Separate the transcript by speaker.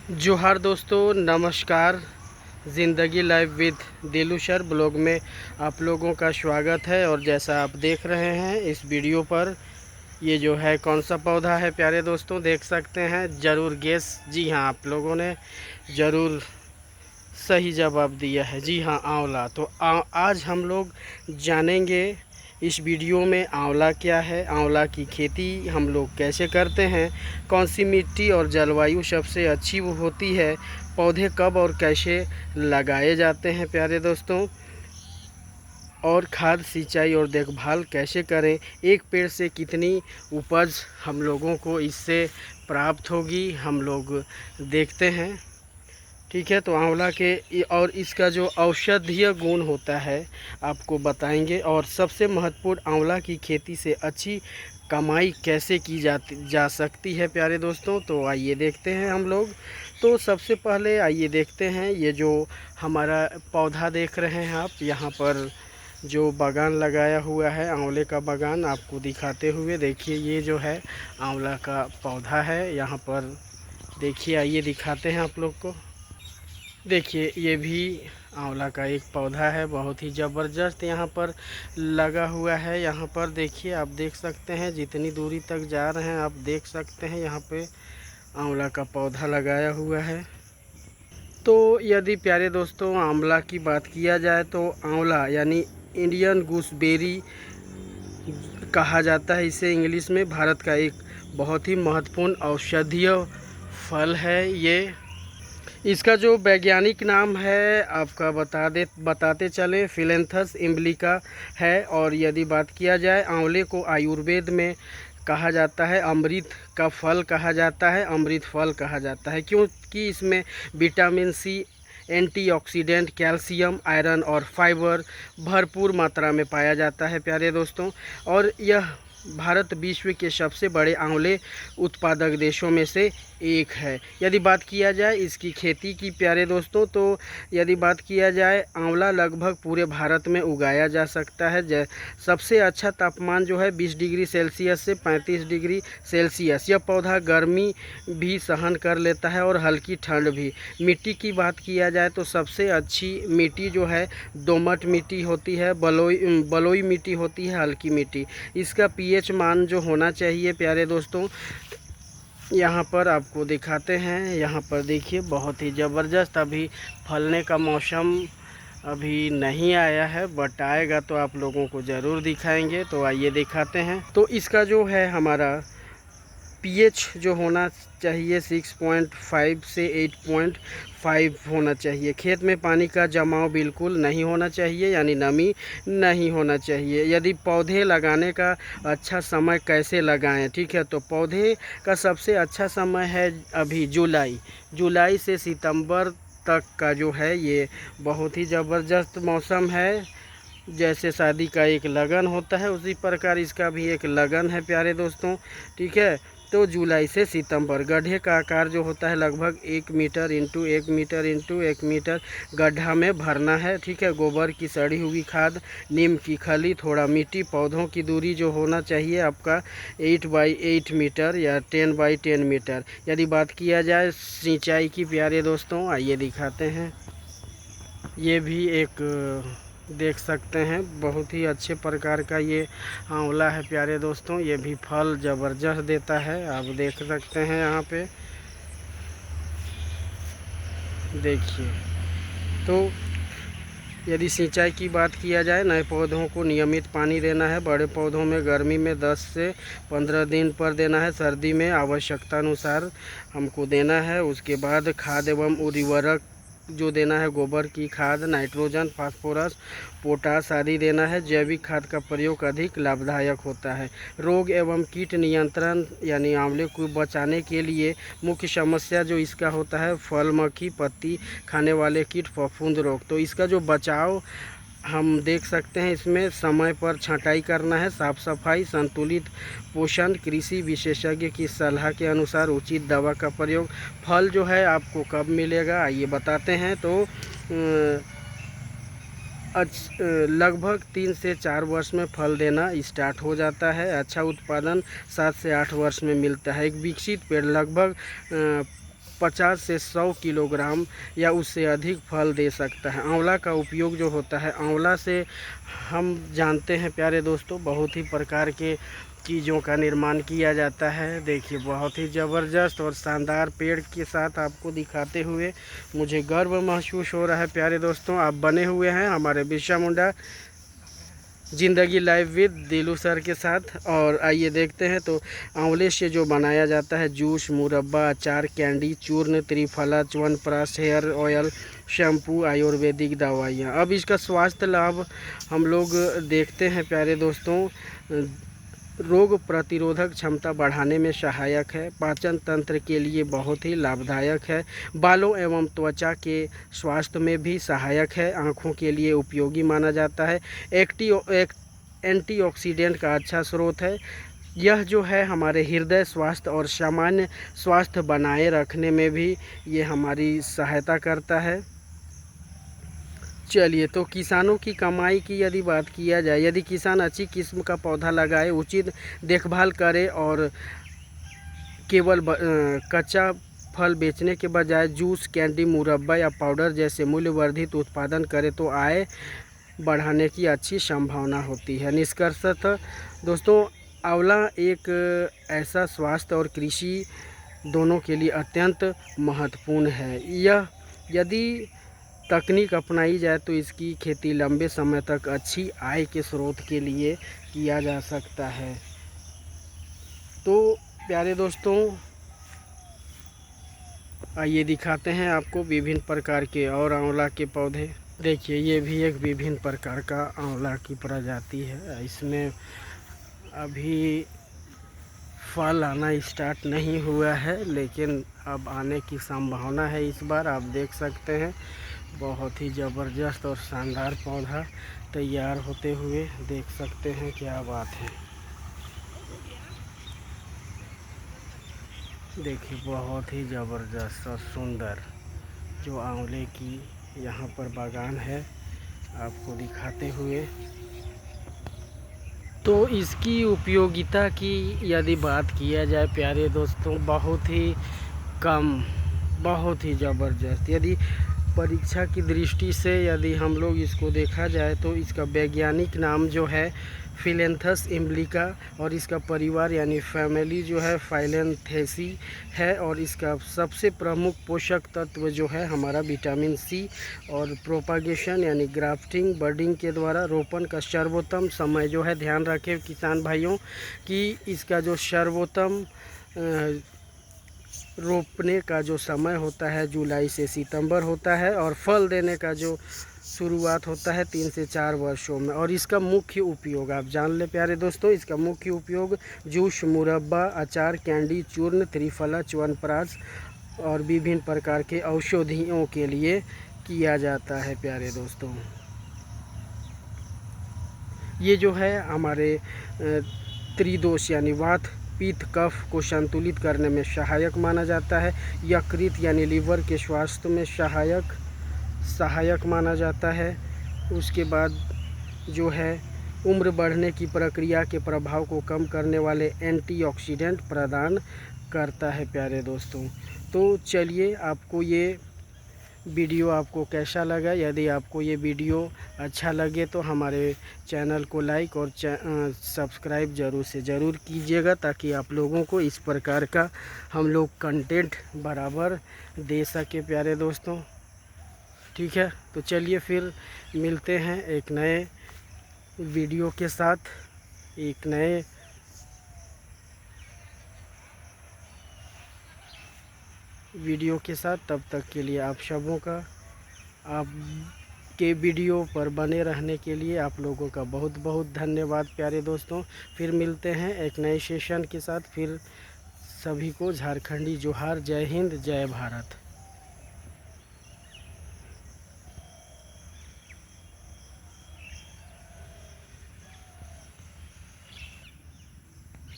Speaker 1: जोहार दोस्तों, नमस्कार। ज़िंदगी लाइव विद दिलू सर ब्लॉग में आप लोगों का स्वागत है। और जैसा आप देख रहे हैं इस वीडियो पर, ये जो है कौन सा पौधा है प्यारे दोस्तों, देख सकते हैं। ज़रूर गेस, जी हाँ, आप लोगों ने ज़रूर सही जवाब दिया है। जी हाँ, आंवला। तो आज हम लोग जानेंगे इस वीडियो में आंवला क्या है, आंवला की खेती हम लोग कैसे करते हैं, कौन सी मिट्टी और जलवायु सबसे अच्छी वो होती है, पौधे कब और कैसे लगाए जाते हैं प्यारे दोस्तों, और खाद, सिंचाई और देखभाल कैसे करें, एक पेड़ से कितनी उपज हम लोगों को इससे प्राप्त होगी, हम लोग देखते हैं। ठीक है, तो आंवला के और इसका जो औषधीय गुण होता है आपको बताएंगे, और सबसे महत्वपूर्ण आंवला की खेती से अच्छी कमाई कैसे की जा सकती है प्यारे दोस्तों। तो आइए देखते हैं हम लोग। तो सबसे पहले आइए देखते हैं, ये जो हमारा पौधा देख रहे हैं आप, यहाँ पर जो बागान लगाया हुआ है, आंवले का बागान आपको दिखाते हुए। देखिए, ये जो है आंवला का पौधा है, यहाँ पर देखिए, आइए दिखाते हैं आप लोग को। देखिए, ये भी आंवला का एक पौधा है, बहुत ही ज़बरदस्त यहाँ पर लगा हुआ है। यहाँ पर देखिए, आप देख सकते हैं, जितनी दूरी तक जा रहे हैं आप देख सकते हैं, यहाँ पे आंवला का पौधा लगाया हुआ है। तो यदि प्यारे दोस्तों आंवला की बात किया जाए तो आंवला यानी इंडियन गूसबेरी कहा जाता है इसे इंग्लिश में। भारत का एक बहुत ही महत्वपूर्ण औषधीय फल है ये। इसका जो वैज्ञानिक नाम है आपका बताते चले, फिलेंथस इम्ब्लिका है। और यदि बात किया जाए, आंवले को आयुर्वेद में कहा जाता है अमृत का फल कहा जाता है, अमृत फल कहा जाता है, क्योंकि इसमें vitamin C, antioxidant, calcium, iron और फाइबर भरपूर मात्रा में पाया जाता है प्यारे दोस्तों। और यह भारत विश्व के सबसे बड़े आंवले उत्पादक देशों में से एक है। यदि बात किया जाए इसकी खेती की प्यारे दोस्तों, तो यदि बात किया जाए, आंवला लगभग पूरे भारत में उगाया जा सकता है। सबसे अच्छा तापमान जो है 20 डिग्री सेल्सियस से 35 डिग्री सेल्सियस। यह पौधा गर्मी भी सहन कर लेता है और हल्की ठंड भी। मिट्टी की बात किया जाए तो सबसे अच्छी मिट्टी जो है दोमट मिट्टी होती है, बलुई मिट्टी होती है, हल्की मिट्टी। इसका पीएच मान जो होना चाहिए प्यारे दोस्तों, यहाँ पर आपको दिखाते हैं। यहाँ पर देखिए, बहुत ही ज़बरदस्त। अभी फलने का मौसम अभी नहीं आया है, बट आएगा तो आप लोगों को ज़रूर दिखाएंगे। तो आइए दिखाते हैं। तो इसका जो है हमारा पीएच जो होना चाहिए 6.5 से 8.5 होना चाहिए। खेत में पानी का जमाव बिल्कुल नहीं होना चाहिए, यानी नमी नहीं होना चाहिए। यदि पौधे लगाने का अच्छा समय कैसे लगाएं, ठीक है, तो पौधे का सबसे अच्छा समय है अभी जुलाई से सितंबर तक का जो है, ये बहुत ही ज़बरदस्त मौसम है। जैसे शादी का एक लगन होता है, उसी प्रकार इसका भी एक लगन है प्यारे दोस्तों। ठीक है, तो जुलाई से सितंबर। गड्ढे का आकार जो होता है लगभग 1 metre into 1 metre into 1 metre गड्ढा में भरना है। ठीक है, गोबर की सड़ी हुई खाद, नीम की खली, थोड़ा मिट्टी। पौधों की दूरी जो होना चाहिए आपका 8 बाई 8 मीटर या 10 बाई 10 मीटर। यदि बात किया जाए सिंचाई की प्यारे दोस्तों, आइए दिखाते हैं। ये भी एक देख सकते हैं, बहुत ही अच्छे प्रकार का ये आंवला है प्यारे दोस्तों। ये भी फल ज़बरदस्त देता है, आप देख सकते हैं यहाँ पे। देखिए, तो यदि सिंचाई की बात किया जाए, नए पौधों को नियमित पानी देना है। बड़े पौधों में गर्मी में 10 से 15 दिन पर देना है, सर्दी में आवश्यकता अनुसार हमको देना है। उसके बाद खाद एवं उर्वरक जो देना है, गोबर की खाद, नाइट्रोजन, फास्फोरस, पोटास आदि देना है। जैविक खाद का प्रयोग अधिक लाभदायक होता है। रोग एवं कीट नियंत्रण यानी आंवले को बचाने के लिए मुख्य समस्या जो इसका होता है, फल मक्खी, पत्ती खाने वाले कीट, फफूंद रोग। तो इसका जो बचाव हम देख सकते हैं, इसमें समय पर छंटाई करना है, साफ सफाई, संतुलित पोषण, कृषि विशेषज्ञ की सलाह के अनुसार उचित दवा का प्रयोग। फल जो है आपको कब मिलेगा आइए बताते हैं। तो लगभग 3 से 4 वर्ष में फल देना स्टार्ट हो जाता है। अच्छा उत्पादन 7 से 8 वर्ष में मिलता है। एक विकसित पेड़ लगभग 50 से 100 किलोग्राम या उससे अधिक फल दे सकता है। आंवला का उपयोग जो होता है, आंवला से हम जानते हैं प्यारे दोस्तों, बहुत ही प्रकार के चीज़ों का निर्माण किया जाता है। देखिए बहुत ही ज़बरदस्त और शानदार पेड़ के साथ आपको दिखाते हुए मुझे गर्व महसूस हो रहा है प्यारे दोस्तों। आप बने हुए हैं हमारे बिरसा मुंडा ज़िंदगी लाइव विद दिलू सर के साथ। और आइए देखते हैं तो आंवले से जो बनाया जाता है जूस, मुरब्बा, अचार, कैंडी, चूर्ण, triphala, chyawanprash, hair oil, shampoo, Ayurvedic दवाइयाँ। अब इसका स्वास्थ्य लाभ हम लोग देखते हैं प्यारे दोस्तों। रोग प्रतिरोधक क्षमता बढ़ाने में सहायक है, पाचन तंत्र के लिए बहुत ही लाभदायक है, बालों एवं त्वचा के स्वास्थ्य में भी सहायक है, आँखों के लिए उपयोगी माना जाता है, एंटीऑक्सीडेंट का अच्छा स्रोत है। यह जो है हमारे हृदय स्वास्थ्य और सामान्य स्वास्थ्य बनाए रखने में भी ये हमारी सहायता करता है। चलिए, तो किसानों की कमाई की यदि बात किया जाए, यदि किसान अच्छी किस्म का पौधा लगाए, उचित देखभाल करे और केवल कच्चा फल बेचने के बजाय जूस, कैंडी, मुरब्बा या पाउडर जैसे मूल्यवर्धित उत्पादन करे तो आय बढ़ाने की अच्छी संभावना होती है। निष्कर्षतः दोस्तों, आंवला एक ऐसा स्वास्थ्य और कृषि दोनों के लिए अत्यंत महत्वपूर्ण है। यह यदि तकनीक अपनाई जाए तो इसकी खेती लंबे समय तक अच्छी आय के स्रोत के लिए किया जा सकता है। तो प्यारे दोस्तों, आइए दिखाते हैं आपको विभिन्न प्रकार के और आंवला के पौधे। देखिए, ये भी एक विभिन्न प्रकार का आंवला की प्रजाति है। इसमें अभी फल आना स्टार्ट नहीं हुआ है, लेकिन अब आने की संभावना है। इस बार आप देख सकते हैं बहुत ही ज़बरदस्त और शानदार पौधा तैयार होते हुए देख सकते हैं। क्या बात है, देखिए बहुत ही ज़बरदस्त और सुंदर जो आंवले की यहाँ पर बागान है आपको दिखाते हुए। तो इसकी उपयोगिता की यदि बात किया जाए प्यारे दोस्तों, बहुत ही कम, बहुत ही ज़बरदस्त। यदि परीक्षा की दृष्टि से यदि हम लोग इसको देखा जाए तो इसका वैज्ञानिक नाम जो है फिलेंथस इम्ब्लिका और इसका परिवार यानी फैमिली जो है फाइलेंथेसी है। और इसका सबसे प्रमुख पोषक तत्व जो है हमारा विटामिन सी और प्रोपागेशन यानी ग्राफ्टिंग बर्डिंग के द्वारा रोपण का सर्वोत्तम समय जो है, ध्यान रखें किसान भाइयों कि इसका जो सर्वोत्तम रोपने का जो समय होता है जुलाई से सितंबर होता है और फल देने का जो शुरुआत होता है 3 से 4 वर्षों में। और इसका मुख्य उपयोग आप जान ले प्यारे दोस्तों, इसका मुख्य उपयोग जूस, मुरब्बा, अचार, कैंडी, चूर्ण, त्रिफला, च्यवनप्राश और विभिन्न प्रकार के औषधियों के लिए किया जाता है प्यारे दोस्तों। ये जो है हमारे त्रिदोष यानी वात, पित्त, कफ को संतुलित करने में सहायक माना जाता है। यकृत यानी लीवर के स्वास्थ्य में सहायक माना जाता है। उसके बाद जो है उम्र बढ़ने की प्रक्रिया के प्रभाव को कम करने वाले एंटीऑक्सीडेंट प्रदान करता है प्यारे दोस्तों। तो चलिए, आपको ये वीडियो आपको कैसा लगा? यदि आपको ये वीडियो अच्छा लगे तो हमारे चैनल को लाइक और सब्सक्राइब ज़रूर से ज़रूर कीजिएगा, ताकि आप लोगों को इस प्रकार का हम लोग कंटेंट बराबर दे सके प्यारे दोस्तों। ठीक है, तो चलिए फिर मिलते हैं एक नए वीडियो के साथ, एक नए वीडियो के साथ। तब तक के लिए आप सबों का, आप के वीडियो पर बने रहने के लिए आप लोगों का बहुत बहुत धन्यवाद प्यारे दोस्तों। फिर मिलते हैं एक नए सेशन के साथ। फिर सभी को झारखंडी जोहार, जय हिंद, जय भारत।